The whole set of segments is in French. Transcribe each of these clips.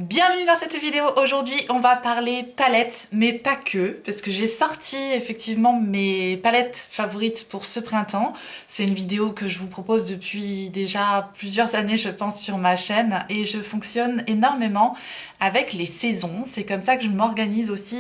Bienvenue dans cette vidéo. Aujourd'hui on va parler palettes, mais pas que, parce que j'ai sorti effectivement mes palettes favorites pour ce printemps. C'est une vidéo que je vous propose depuis déjà plusieurs années je pense sur ma chaîne et je fonctionne énormément avec les saisons. C'est comme ça que je m'organise aussi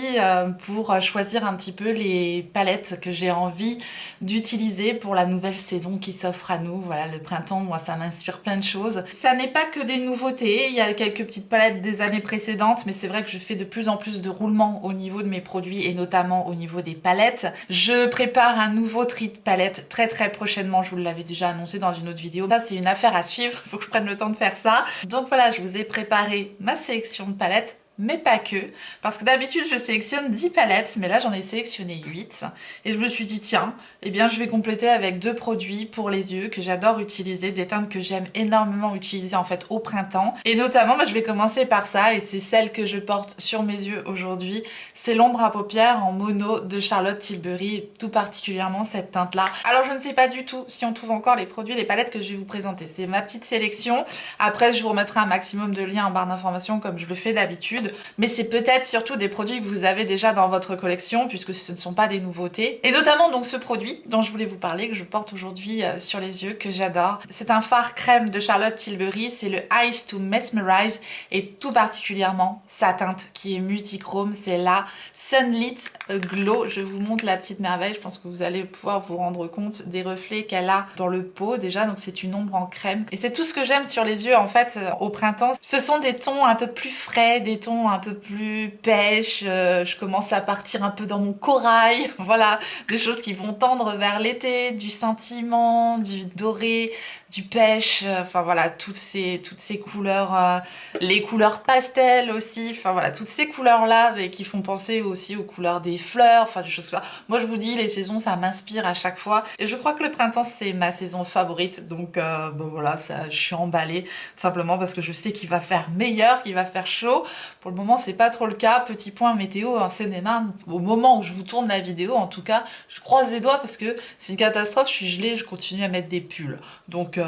pour choisir un petit peu les palettes que j'ai envie d'utiliser pour la nouvelle saison qui s'offre à nous. Voilà, le printemps, moi ça m'inspire plein de choses. Ça n'est pas que des nouveautés, il y a quelques petites palettes des années précédentes, mais c'est vrai que je fais de plus en plus de roulements au niveau de mes produits et notamment au niveau des palettes. Je prépare un nouveau tri de palettes très prochainement, je vous l'avais déjà annoncé dans une autre vidéo. Ça c'est une affaire à suivre, il faut que je prenne le temps de faire ça. Donc voilà, je vous ai préparé ma sélection de palettes, mais pas que, parce que d'habitude je sélectionne 10 palettes, mais là j'en ai sélectionné 8 et je me suis dit tiens, eh bien je vais compléter avec deux produits pour les yeux que j'adore utiliser, des teintes que j'aime énormément utiliser en fait au printemps, et notamment je vais commencer par ça et c'est celle que je porte sur mes yeux aujourd'hui. C'est l'ombre à paupières en mono de Charlotte Tilbury, tout particulièrement cette teinte là. Alors je ne sais pas du tout si on trouve encore les produits, les palettes que je vais vous présenter, c'est ma petite sélection. Après je vous remettrai un maximum de liens en barre d'informations comme je le fais d'habitude, mais c'est peut-être surtout des produits que vous avez déjà dans votre collection puisque ce ne sont pas des nouveautés. Et notamment donc ce produit dont je voulais vous parler, que je porte aujourd'hui sur les yeux, que j'adore. C'est un fard crème de Charlotte Tilbury, c'est le Eyes to Mesmerize et tout particulièrement sa teinte qui est multichrome, c'est la Sunlit Glow. Je vous montre la petite merveille, je pense que vous allez pouvoir vous rendre compte des reflets qu'elle a dans le pot déjà, donc c'est une ombre en crème. Et c'est tout ce que j'aime sur les yeux en fait au printemps. Ce sont des tons un peu plus frais, des tons un peu plus pêche, je commence à partir un peu dans mon corail, voilà, des choses qui vont tendre vers l'été, du sentiment, du doré, du pêche, enfin voilà, toutes ces couleurs, les couleurs pastel aussi, enfin voilà, toutes ces couleurs là qui font penser aussi aux couleurs des fleurs, enfin des choses comme ça. Moi je vous dis, les saisons ça m'inspire à chaque fois et je crois que le printemps c'est ma saison favorite, donc bon voilà, ça, je suis emballée simplement parce que je sais qu'il va faire meilleur, qu'il va faire chaud. Pour le moment c'est pas trop le cas. Petit point météo en Seine-et-Marne, au moment où je vous tourne la vidéo en tout cas, je croise les doigts parce que c'est une catastrophe, je suis gelée, je continue à mettre des pulls, donc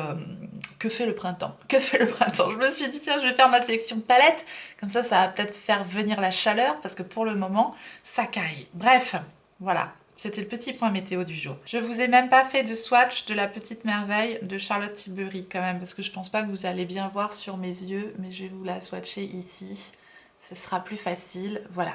que fait le printemps? Que fait le printemps? Je me suis dit tiens, je vais faire ma sélection de palettes, comme ça va peut-être faire venir la chaleur parce que pour le moment ça caille. Bref, voilà. C'était le petit point météo du jour. Je vous ai même pas fait de swatch de la petite merveille de Charlotte Tilbury quand même, parce que je pense pas que vous allez bien voir sur mes yeux, mais je vais vous la swatcher ici. Ce sera plus facile. Voilà.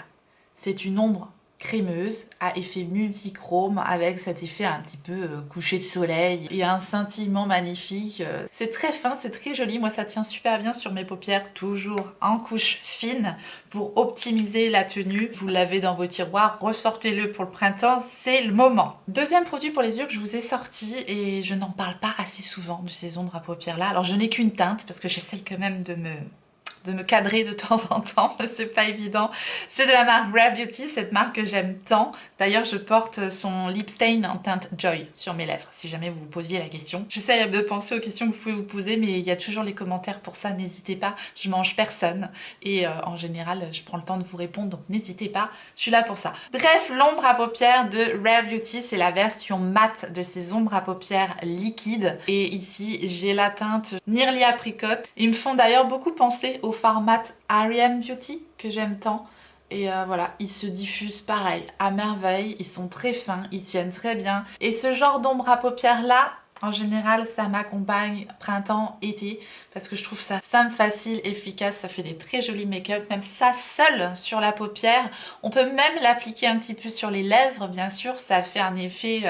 C'est une ombre crémeuse à effet multichrome avec cet effet un petit peu coucher de soleil et un scintillement magnifique. C'est très fin, c'est très joli. Moi ça tient super bien sur mes paupières, toujours en couche fine pour optimiser la tenue. Vous l'avez dans vos tiroirs, ressortez-le pour le printemps, c'est le moment. Deuxième produit pour les yeux que je vous ai sorti et je n'en parle pas assez souvent de ces ombres à paupières là. Alors je n'ai qu'une teinte parce que j'essaie quand même de me cadrer de temps en temps, c'est pas évident. C'est de la marque Rare Beauty, cette marque que j'aime tant. D'ailleurs, je porte son lip stain en teinte Joy sur mes lèvres, si jamais vous vous posiez la question. J'essaie de penser aux questions que vous pouvez vous poser, mais il y a toujours les commentaires pour ça, n'hésitez pas. Je mange personne et en général, je prends le temps de vous répondre, donc n'hésitez pas, je suis là pour ça. Bref, l'ombre à paupières de Rare Beauty, c'est la version mat de ces ombres à paupières liquides. Et ici, j'ai la teinte Nearly Apricot. Ils me font d'ailleurs beaucoup penser au format R.E.M. Beauty que j'aime tant. Et voilà, ils se diffusent pareil, à merveille, ils sont très fins, ils tiennent très bien. Et ce genre d'ombre à paupières là, en général, ça m'accompagne printemps, été, parce que je trouve ça simple, facile, efficace, ça fait des très jolis make-up, même ça seul sur la paupière. On peut même l'appliquer un petit peu sur les lèvres, bien sûr, ça fait un effet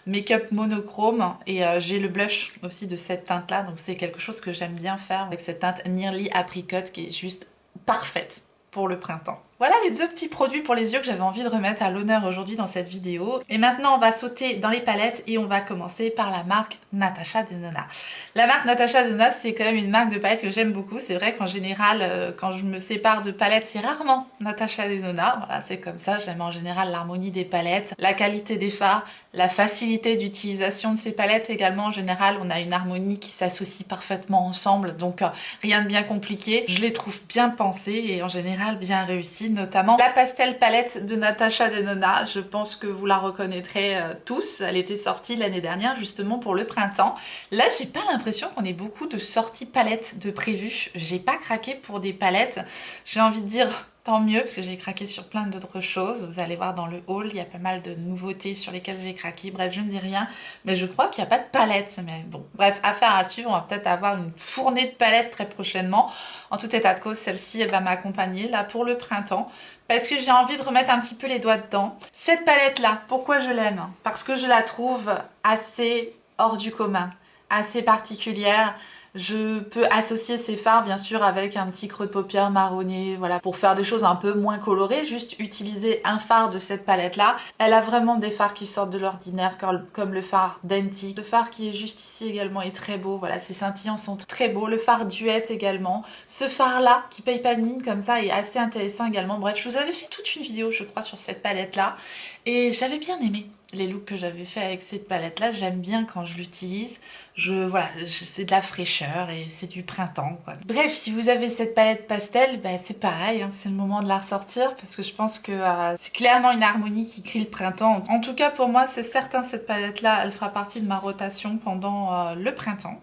make-up monochrome. Et j'ai le blush aussi de cette teinte-là, donc c'est quelque chose que j'aime bien faire avec cette teinte Nearly Apricot qui est juste parfaite pour le printemps. Voilà les deux petits produits pour les yeux que j'avais envie de remettre à l'honneur aujourd'hui dans cette vidéo. Et maintenant on va sauter dans les palettes et on va commencer par la marque Natasha Denona. La marque Natasha Denona, c'est quand même une marque de palettes que j'aime beaucoup. C'est vrai qu'en général quand je me sépare de palettes, c'est rarement Natasha Denona. Voilà, c'est comme ça, j'aime en général l'harmonie des palettes, la qualité des fards, la facilité d'utilisation de ces palettes également. En général on a une harmonie qui s'associe parfaitement ensemble, donc rien de bien compliqué. Je les trouve bien pensées et en général bien réussies. notamment la pastel palette de Natasha Denona. Je pense que vous la reconnaîtrez tous. Elle était sortie l'année dernière justement pour le printemps. Là, j'ai pas l'impression qu'on ait beaucoup de sorties palettes de prévues. J'ai pas craqué pour des palettes. J'ai envie de dire tant mieux parce que j'ai craqué sur plein d'autres choses. Vous allez voir dans le haul, il y a pas mal de nouveautés sur lesquelles j'ai craqué. Bref, je ne dis rien, mais je crois qu'il n'y a pas de palette. Mais bon, bref, affaire à suivre. On va peut-être avoir une fournée de palettes très prochainement. En tout état de cause, celle-ci, elle va m'accompagner là pour le printemps. Parce que j'ai envie de remettre un petit peu les doigts dedans. Cette palette-là, pourquoi je l'aime? Parce que je la trouve assez hors du commun, assez particulière. Je peux associer ces fards bien sûr avec un petit creux de paupière marronné, voilà, pour faire des choses un peu moins colorées, juste utiliser un fard de cette palette là. Elle a vraiment des fards qui sortent de l'ordinaire comme le fard Denti. Le fard qui est juste ici également est très beau, voilà, ces scintillants sont très beaux. Le fard Duet également. Ce fard là qui paye pas de mine comme ça est assez intéressant également. Bref, je vous avais fait toute une vidéo je crois sur cette palette là et j'avais bien aimé les looks que j'avais fait avec cette palette là. J'aime bien quand je l'utilise. Voilà, c'est de la fraîcheur et c'est du printemps quoi. Bref, si vous avez cette palette pastel, bah, c'est pareil, hein, c'est le moment de la ressortir parce que je pense que c'est clairement une harmonie qui crie le printemps. En tout cas pour moi c'est certain, cette palette là elle fera partie de ma rotation pendant le printemps.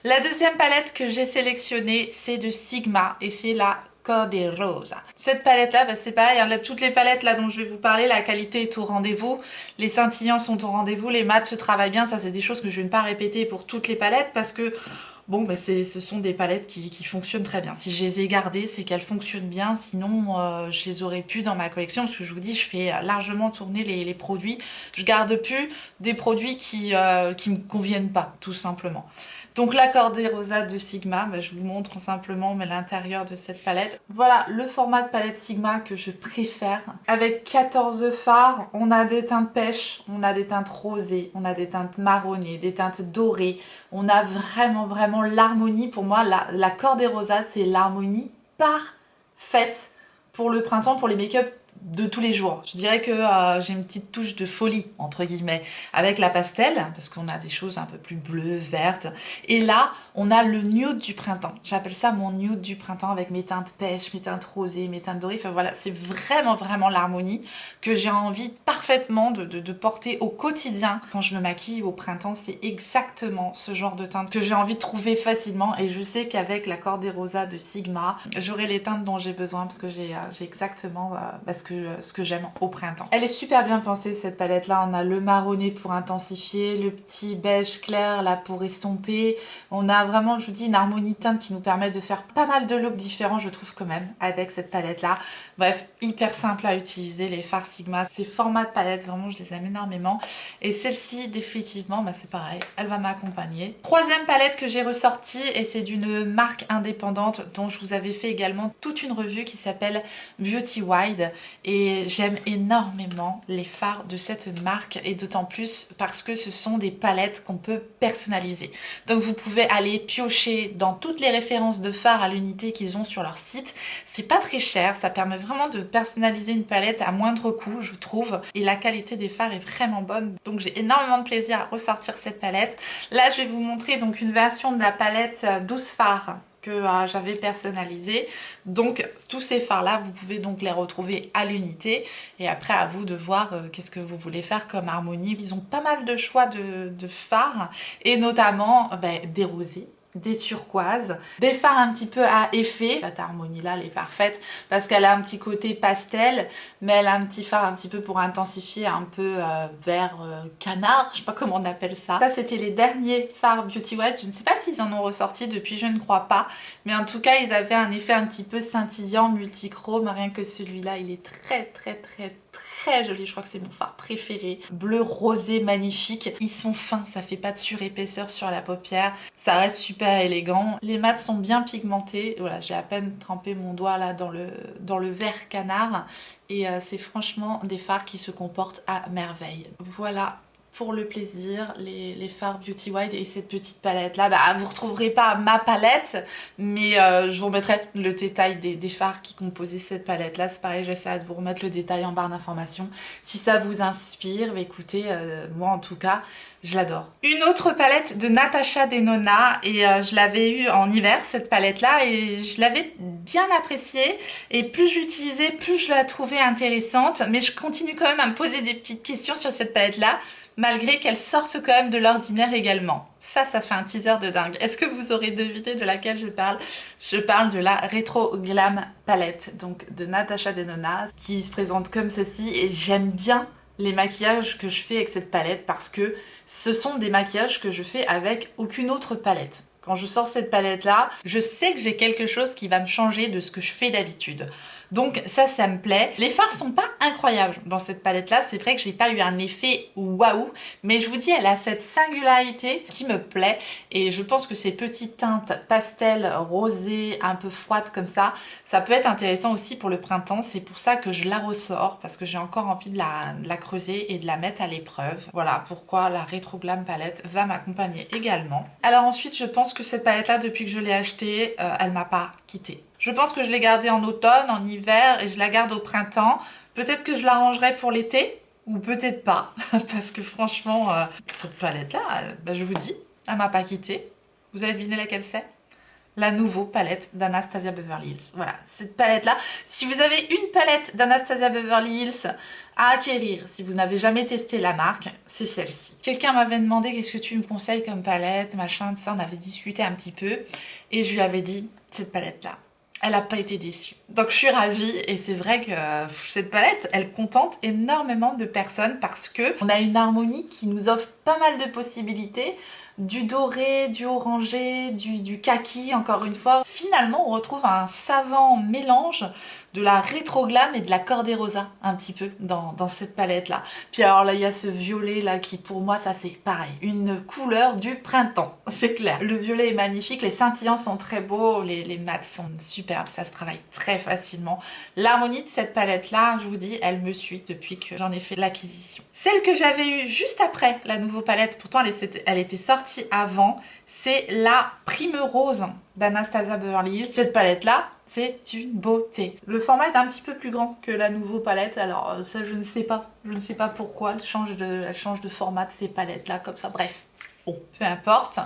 La deuxième palette que j'ai sélectionnée c'est de Sigma et c'est la Corderosa. Cette palette là, bah, c'est pareil, hein, toutes les palettes là dont je vais vous parler, la qualité est au rendez-vous, les scintillants sont au rendez-vous, les mats se travaillent bien. Ça c'est des choses que je vais ne pas répéter pour toutes les palettes parce que bon, bah, ce sont des palettes qui fonctionnent très bien. Si je les ai gardées, c'est qu'elles fonctionnent bien, sinon je les aurais plus dans ma collection parce que je vous dis, je fais largement tourner les produits. Je garde plus des produits qui me conviennent pas, tout simplement. Donc la Corderosa de Sigma, bah, je vous montre simplement l'intérieur de cette palette. Voilà le format de palette Sigma que je préfère. Avec 14 fards, on a des teintes pêche, on a des teintes rosées, on a des teintes marronnées, des teintes dorées. On a vraiment l'harmonie. Pour moi, la Corderosa, c'est l'harmonie parfaite pour le printemps, pour les make-up de tous les jours. Je dirais que j'ai une petite touche de folie entre guillemets avec la pastel parce qu'on a des choses un peu plus bleues, vertes et là on a le nude du printemps. J'appelle ça mon nude du printemps avec mes teintes pêche, mes teintes rosées, mes teintes dorées. Enfin voilà, c'est vraiment l'harmonie que j'ai envie parfaitement de porter au quotidien quand je me maquille au printemps. C'est exactement ce genre de teinte que j'ai envie de trouver facilement et je sais qu'avec la Corderosa de Sigma j'aurai les teintes dont j'ai besoin parce que j'ai exactement ce que j'aime au printemps. Elle est super bien pensée cette palette là. On a le marronné pour intensifier, le petit beige clair là pour estomper. On a vraiment, je vous dis, une harmonie teinte qui nous permet de faire pas mal de looks différents je trouve quand même avec cette palette là. Bref, hyper simple à utiliser les fards Sigma. Ces formats de palette vraiment je les aime énormément et celle-ci définitivement bah, c'est pareil, elle va m'accompagner. Troisième palette que j'ai ressortie et c'est d'une marque indépendante dont je vous avais fait également toute une revue qui s'appelle Beauty Wide. Et j'aime énormément les fards de cette marque et d'autant plus parce que ce sont des palettes qu'on peut personnaliser. Donc vous pouvez aller piocher dans toutes les références de fards à l'unité qu'ils ont sur leur site. C'est pas très cher, ça permet vraiment de personnaliser une palette à moindre coût je trouve. Et la qualité des fards est vraiment bonne. Donc j'ai énormément de plaisir à ressortir cette palette. Là je vais vous montrer donc une version de la palette 12 fards que j'avais personnalisé. Donc tous ces fards là vous pouvez donc les retrouver à l'unité et après à vous de voir qu'est-ce que vous voulez faire comme harmonie. Ils ont pas mal de choix de fards et notamment des rosés, des turquoises, des fards un petit peu à effet. Cette harmonie là elle est parfaite parce qu'elle a un petit côté pastel mais elle a un petit fard un petit peu pour intensifier un peu vert canard, je sais pas comment on appelle ça. Ça c'était les derniers fards Beauty Wide, je ne sais pas s'ils en ont ressorti depuis, je ne crois pas, mais en tout cas ils avaient un effet un petit peu scintillant, multichrome. Rien que celui-là il est très joli, je crois que c'est mon fard préféré. Bleu rosé magnifique, ils sont fins, ça fait pas de surépaisseur sur la paupière, ça reste super élégant. Les mats sont bien pigmentés, voilà j'ai à peine trempé mon doigt là dans le vert canard et c'est franchement des fards qui se comportent à merveille. Voilà pour le plaisir, les fards Beauty Wide et cette petite palette là. Bah, vous retrouverez pas ma palette, mais je vous remettrai le détail des fards qui composaient cette palette là. C'est pareil, j'essaie de vous remettre le détail en barre d'informations. Si ça vous inspire, bah, écoutez, moi en tout cas, je l'adore. Une autre palette de Natasha Denona, et je l'avais eue en hiver cette palette là, et je l'avais bien appréciée, et plus j'utilisais, plus je la trouvais intéressante, mais je continue quand même à me poser des petites questions sur cette palette là, malgré qu'elle sorte quand même de l'ordinaire également. Ça fait un teaser de dingue. Est-ce que vous aurez deviné de laquelle je parle? Je parle de la Retro Glam palette, donc de Natasha Denona, qui se présente comme ceci, et j'aime bien les maquillages que je fais avec cette palette parce que ce sont des maquillages que je fais avec aucune autre palette. Quand je sors cette palette là, je sais que j'ai quelque chose qui va me changer de ce que je fais d'habitude. Donc ça me plaît. Les fards sont pas incroyables dans cette palette là, c'est vrai que j'ai pas eu un effet waouh, mais je vous dis, elle a cette singularité qui me plaît, et je pense que ces petites teintes pastel rosées un peu froides comme ça peut être intéressant aussi pour le printemps. C'est pour ça que je la ressors, parce que j'ai encore envie de la creuser et de la mettre à l'épreuve. Voilà pourquoi la Retro Glam palette va m'accompagner également. Alors ensuite, je pense que cette palette là, depuis que je l'ai achetée, elle m'a pas quittée. Je pense que je l'ai gardée en automne, en hiver, et je la garde au printemps. Peut-être que je la rangerai pour l'été, ou peut-être pas, parce que franchement, cette palette-là, bah, je vous dis, elle m'a pas quittée. Vous avez deviné laquelle c'est? La nouvelle palette d'Anastasia Beverly Hills. Voilà, cette palette-là, si vous avez une palette d'Anastasia Beverly Hills à acquérir, si vous n'avez jamais testé la marque, c'est celle-ci. Quelqu'un m'avait demandé qu'est-ce que tu me conseilles comme palette, machin, tout ça, on avait discuté un petit peu, et je lui avais dit, cette palette-là, elle n'a pas été déçue. Donc je suis ravie, et c'est vrai que cette palette, elle contente énormément de personnes parce que on a une harmonie qui nous offre pas mal de possibilités. Du doré, du orangé, du kaki, encore une fois. Finalement, on retrouve un savant mélange de la Retro Glam et de la Cordé Rosa, un petit peu, dans cette palette-là. Puis alors là, il y a ce violet-là qui, pour moi, ça c'est pareil, une couleur du printemps, c'est clair. Le violet est magnifique, les scintillants sont très beaux, les mats sont superbes, ça se travaille très facilement. L'harmonie de cette palette-là, je vous dis, elle me suit depuis que j'en ai fait l'acquisition. Celle que j'avais eue juste après la nouvelle palette, pourtant elle était sortie avant, c'est la Prime Rose d'Anastasia Beverly Hills. Cette palette-là, c'est une beauté. Le format est un petit peu plus grand que la nouvelle palette, alors ça je ne sais pas. Je ne sais pas pourquoi elle change de format de ces palettes-là, comme ça. Bref, bon, peu importe.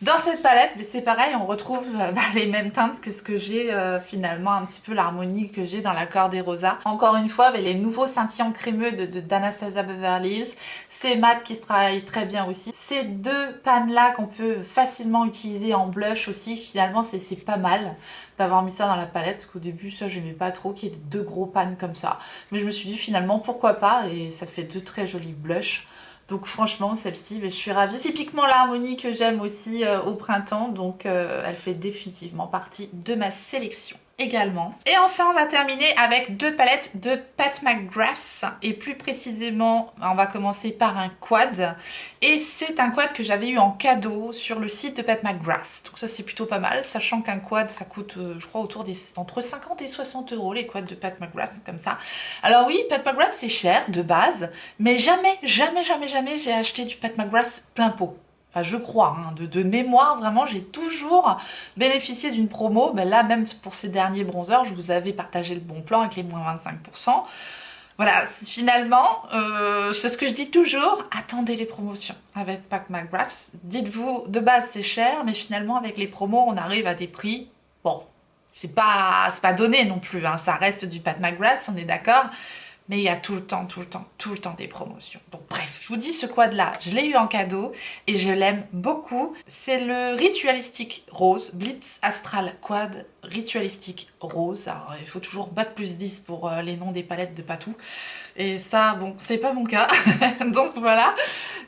Dans cette palette, c'est pareil, on retrouve les mêmes teintes que ce que j'ai finalement, un petit peu l'harmonie que j'ai dans la Cordé Rosa. Encore une fois, les nouveaux scintillants crémeux d'Anastasia Beverly Hills, ces mats qui se travaillent très bien aussi. Ces deux pannes-là qu'on peut facilement utiliser en blush aussi, finalement c'est pas mal d'avoir mis ça dans la palette, parce qu'au début ça j'aimais pas trop qu'il y ait deux gros pannes comme ça. Mais je me suis dit finalement pourquoi pas, et ça fait deux très jolis blushs. Donc franchement celle-ci, je suis ravie. Typiquement l'harmonie que j'aime aussi au printemps, donc elle fait définitivement partie de ma sélection également. Et enfin on va terminer avec deux palettes de Pat McGrath, et plus précisément on va commencer par un quad, et c'est un quad que j'avais eu en cadeau sur le site de Pat McGrath, donc ça c'est plutôt pas mal, sachant qu'un quad ça coûte je crois entre 50 et 60 € les quads de Pat McGrath comme ça. Alors oui, Pat McGrath c'est cher de base, mais jamais j'ai acheté du Pat McGrath plein pot. Enfin, je crois, hein, de mémoire, vraiment, j'ai toujours bénéficié d'une promo. Ben là, même pour ces derniers bronzers, je vous avais partagé le bon plan avec les moins 25%. Voilà, finalement, c'est ce que je dis toujours, attendez les promotions avec Pat McGrath. Dites-vous, de base, c'est cher, mais finalement, avec les promos, on arrive à des prix, bon, c'est pas donné non plus, hein, ça reste du Pat McGrath, on est d'accord. Mais il y a tout le temps des promotions. Donc bref, je vous dis ce quad là, je l'ai eu en cadeau et je l'aime beaucoup. C'est le Ritualistic Rose, Blitz Astral Quad Ritualistic Rose. Alors il faut toujours bac plus 10 pour les noms des palettes de Patou. Et ça, bon, c'est pas mon cas. Donc voilà.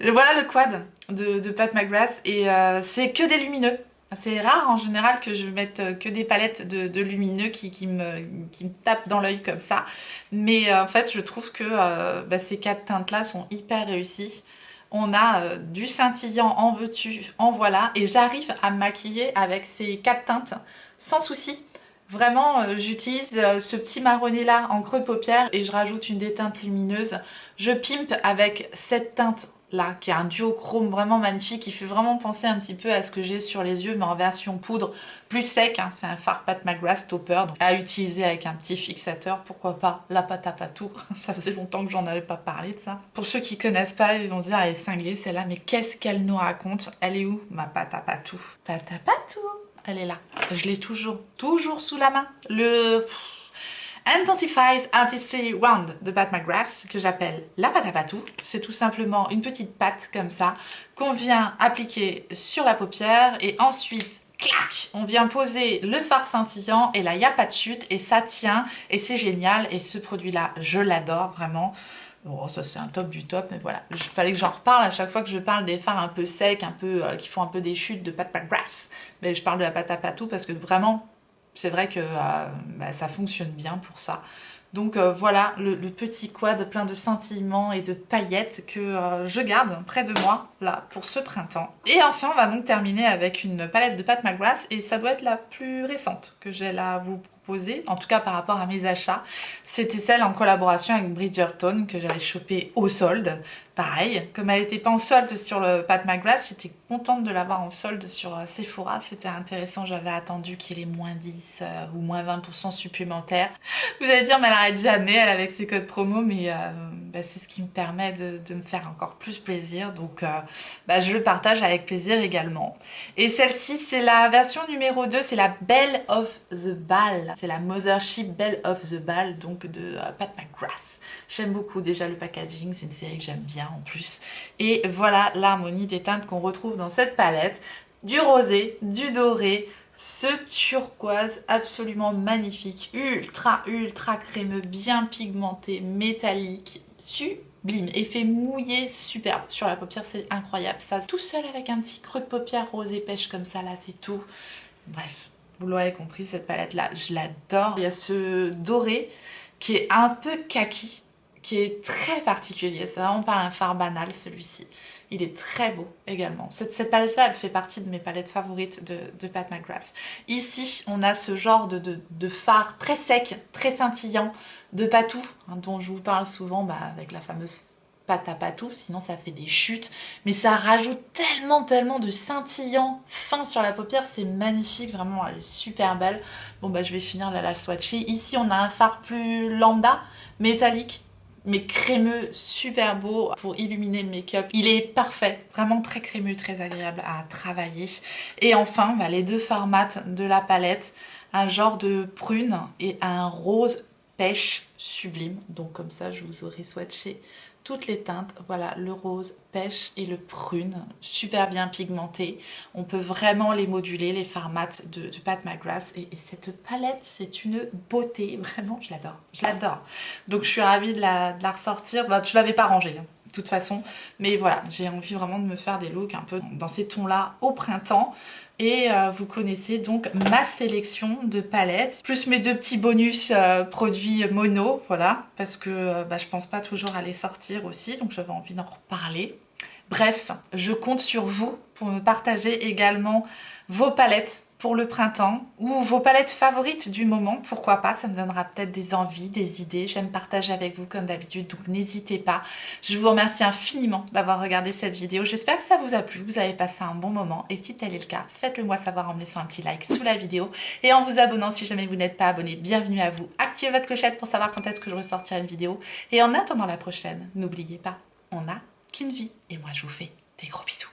Voilà le quad de Pat McGrath, et c'est que des lumineux. C'est rare en général que je mette que des palettes de lumineux qui me tapent dans l'œil comme ça. Mais en fait, je trouve que ces quatre teintes-là sont hyper réussies. On a du scintillant, en veux-tu, en voilà. Et j'arrive à me maquiller avec ces quatre teintes sans souci. Vraiment, j'utilise ce petit marronné-là en creux de paupière et je rajoute une déteinte lumineuse. Je pimpe avec cette teinte là, qui est un duochrome vraiment magnifique, qui fait vraiment penser un petit peu à ce que j'ai sur les yeux, mais en version poudre plus sec, hein. C'est un fard Pat McGrath Topper, donc à utiliser avec un petit fixateur, pourquoi pas la pâte à patou. Ça faisait longtemps que j'en avais pas parlé de ça. Pour ceux qui connaissent pas, ils vont se dire elle est cinglée celle-là, mais qu'est-ce qu'elle nous raconte? Elle est où ma pâte à patou? Pâte à patou, elle est là. Je l'ai toujours sous la main. Le Intensifies Artistry Round de Pat McGrath, que j'appelle la pâte à patou. C'est tout simplement une petite pâte comme ça qu'on vient appliquer sur la paupière et ensuite, clac, on vient poser le fard scintillant et là, il n'y a pas de chute et ça tient et c'est génial. Et ce produit-là, je l'adore vraiment. Bon, ça c'est un top du top, mais voilà. Il fallait que j'en reparle à chaque fois que je parle des fards un peu secs, un peu qui font un peu des chutes de Pat McGrath. Mais je parle de la pâte à patou parce que vraiment, c'est vrai que ça fonctionne bien pour ça. Donc voilà le petit quad plein de scintillements et de paillettes que je garde près de moi là pour ce printemps. Et enfin on va donc terminer avec une palette de Pat McGrath et ça doit être la plus récente que j'ai là à vous proposer, en tout cas par rapport à mes achats. C'était celle en collaboration avec Bridgerton que j'avais chopée au solde. Pareil, comme elle n'était pas en solde sur le Pat McGrath, j'étais contente de l'avoir en solde sur Sephora. C'était intéressant, j'avais attendu qu'il y ait les moins 10 ou moins 20% supplémentaires. Vous allez dire, mais elle arrête jamais, elle avec ses codes promo, mais c'est ce qui me permet de me faire encore plus plaisir. Donc je le partage avec plaisir également. Et celle-ci, c'est la version numéro 2, c'est la Belle of the Ball. C'est la Mothership Belle of the Ball, donc de Pat McGrath. J'aime beaucoup déjà le packaging, c'est une série que j'aime bien en plus. Et voilà l'harmonie des teintes qu'on retrouve dans cette palette. Du rosé, du doré, ce turquoise absolument magnifique, ultra crémeux, bien pigmenté, métallique, sublime, effet mouillé, superbe. Sur la paupière, c'est incroyable. Ça, tout seul avec un petit creux de paupière rosé pêche comme ça, là, c'est tout. Bref, vous l'aurez compris, cette palette-là, je l'adore. Il y a ce doré qui est un peu kaki, qui est très particulier. C'est vraiment pas un fard banal, celui-ci. Il est très beau également. Cette palette-là, elle fait partie de mes palettes favorites de Pat McGrath. Ici, on a ce genre de fard très sec, très scintillant, de patou, hein, dont je vous parle souvent avec la fameuse pâte à patou, sinon ça fait des chutes. Mais ça rajoute tellement de scintillant fin sur la paupière, c'est magnifique, vraiment, elle est super belle. Bon, je vais finir la swatcher. Ici, on a un fard plus lambda, métallique, mais crémeux, super beau pour illuminer le make-up. Il est parfait, vraiment très crémeux, très agréable à travailler. Et enfin, les deux fards mat de la palette, un genre de prune et un rose pêche sublime. Donc comme ça, je vous aurai swatché toutes les teintes. Voilà, le rose pêche et le prune, super bien pigmenté. On peut vraiment les moduler, les fards mat de Pat McGrath. Et cette palette, c'est une beauté, vraiment, je l'adore. Donc je suis ravie de la ressortir. Je l'avais pas rangée, hein, de toute façon. Mais voilà, j'ai envie vraiment de me faire des looks un peu dans ces tons-là au printemps. Et vous connaissez donc ma sélection de palettes, plus mes deux petits bonus produits mono, voilà, parce que je pense pas toujours à les sortir aussi, donc j'avais envie d'en reparler. Bref, je compte sur vous pour me partager également vos palettes pour le printemps ou vos palettes favorites du moment, pourquoi pas, ça me donnera peut-être des envies, des idées. J'aime partager avec vous comme d'habitude, donc n'hésitez pas. Je vous remercie infiniment d'avoir regardé cette vidéo. J'espère que ça vous a plu, vous avez passé un bon moment et si tel est le cas, faites-le moi savoir en me laissant un petit like sous la vidéo et en vous abonnant si jamais vous n'êtes pas abonné. Bienvenue à vous. Activez votre clochette pour savoir quand est-ce que je ressortirai une vidéo et en attendant la prochaine, n'oubliez pas, on n'a qu'une vie et moi je vous fais des gros bisous.